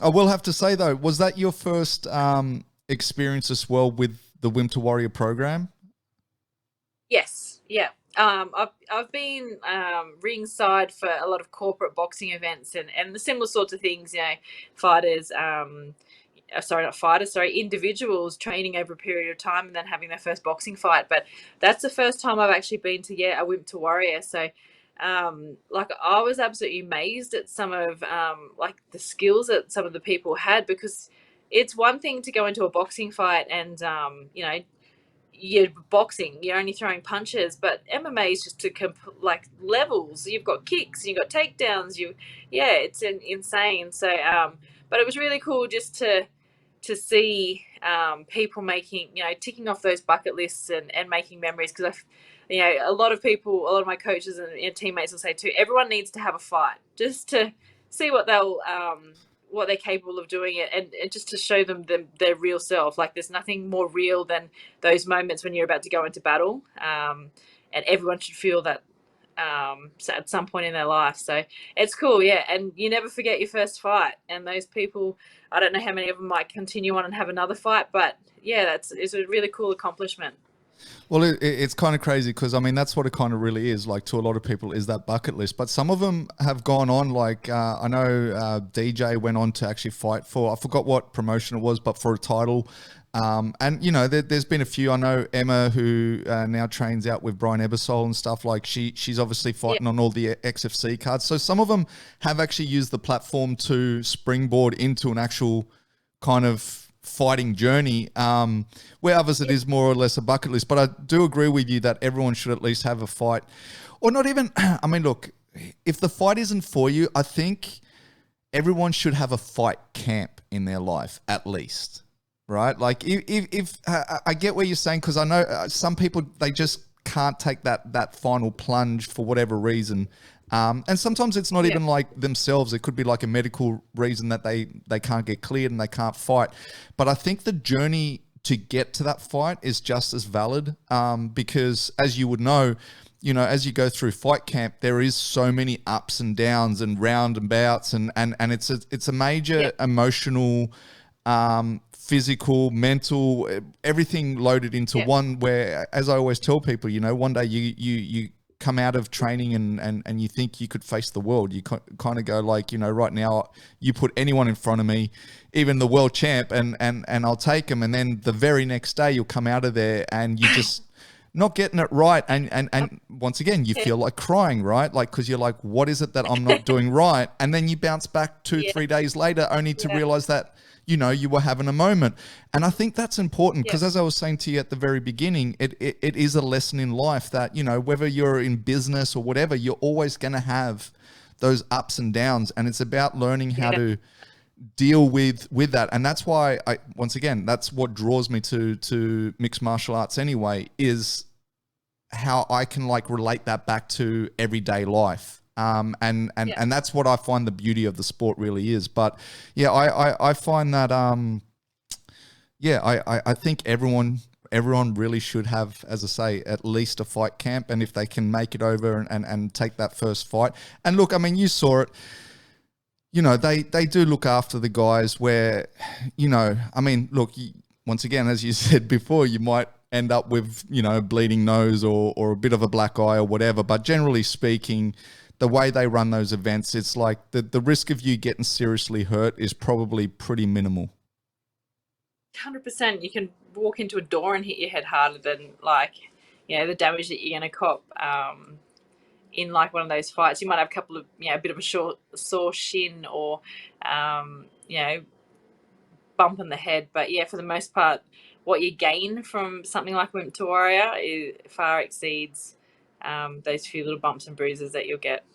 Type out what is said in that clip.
I will have to say though, was that your first experience as well with the Wimp to Warrior program? Yes, yeah. I've been ringside for a lot of corporate boxing events and the similar sorts of things. Fighters, sorry, not fighters, sorry, individuals training over a period of time and then having their first boxing fight. But that's the first time I've actually been to a Wimp to Warrior. So, like I was absolutely amazed at some of like the skills that some of the people had because it's one thing to go into a boxing fight and you're boxing, you're only throwing punches, but MMA is just like levels. You've got kicks, you've got takedowns. Yeah, it's insane. So, but it was really cool just to see people making, ticking off those bucket lists and making memories because a lot of people, a lot of my coaches and teammates will say too, everyone needs to have a fight just to see what they're capable of doing it and just to show them their real self. Like there's nothing more real than those moments when you're about to go into battle. And everyone should feel that at some point in their life. So it's cool, yeah. And you never forget your first fight. And those people, I don't know how many of them might continue on and have another fight, but yeah, it's a really cool accomplishment. Well, it's kind of crazy because I mean that's what it kind of really is. Like to a lot of people, is that bucket list. But some of them have gone on. Like I know DJ went on to actually fight for. I forgot what promotion it was, but for a title. And there's been a few. I know Emma who now trains out with Brian Ebersol and stuff. Like she's obviously Yeah, fighting on all the XFC cards. So some of them have actually used the platform to springboard into an actual kind of fighting journey, where others it yeah, is more or less a bucket list. But I do agree with you that everyone should at least have a fight, or not even. I mean, look, if the fight isn't for you, I think everyone should have a fight camp in their life at least, right? Like if I get what you're saying because I know some people they just can't take that final plunge for whatever reason. And sometimes it's not yeah, even like themselves. It could be like a medical reason that they can't get cleared and they can't fight. But I think the journey to get to that fight is just as valid because, as you would know, as you go through fight camp, there is so many ups and downs and roundabouts, and it's a yeah, major emotional, physical, mental, everything loaded into yeah, one. Where, as I always tell people, one day you come out of training and you think you could face the world. You kind of go like, right now you put anyone in front of me, even the world champ, and I'll take them. And then the very next day you'll come out of there and you just not getting it right. And once again, you yeah, feel like crying, right? Like, cause you're like, what is it that I'm not doing right? And then you bounce back two, yeah, 3 days later, only to yeah, realize that, you were having a moment. And I think that's important yeah, because, as I was saying to you at the very beginning, it is a lesson in life that, whether you're in business or whatever, you're always going to have those ups and downs. And it's about learning how yeah, to deal with that. And that's why once again, that's what draws me to mixed martial arts anyway, is how I can like relate that back to everyday life. yeah, And that's what I find the beauty of the sport really is. But yeah, I find that yeah, I think everyone really should have, as I say, at least a fight camp, and if they can make it over and take that first fight. And look, I mean, you saw it. They do look after the guys where, I mean, look, once again, as you said before, you might end up with, bleeding nose or a bit of a black eye or whatever. But generally speaking, the way they run those events, it's like the risk of you getting seriously hurt is probably pretty minimal. 100%. You can walk into a door and hit your head harder than like, the damage that you're going to cop. In like one of those fights, you might have a couple of, a bit of a short, sore shin or, um, you know, bump in the head. But yeah, for the most part, what you gain from something like Wimp to Warrior far exceeds those few little bumps and bruises that you'll get.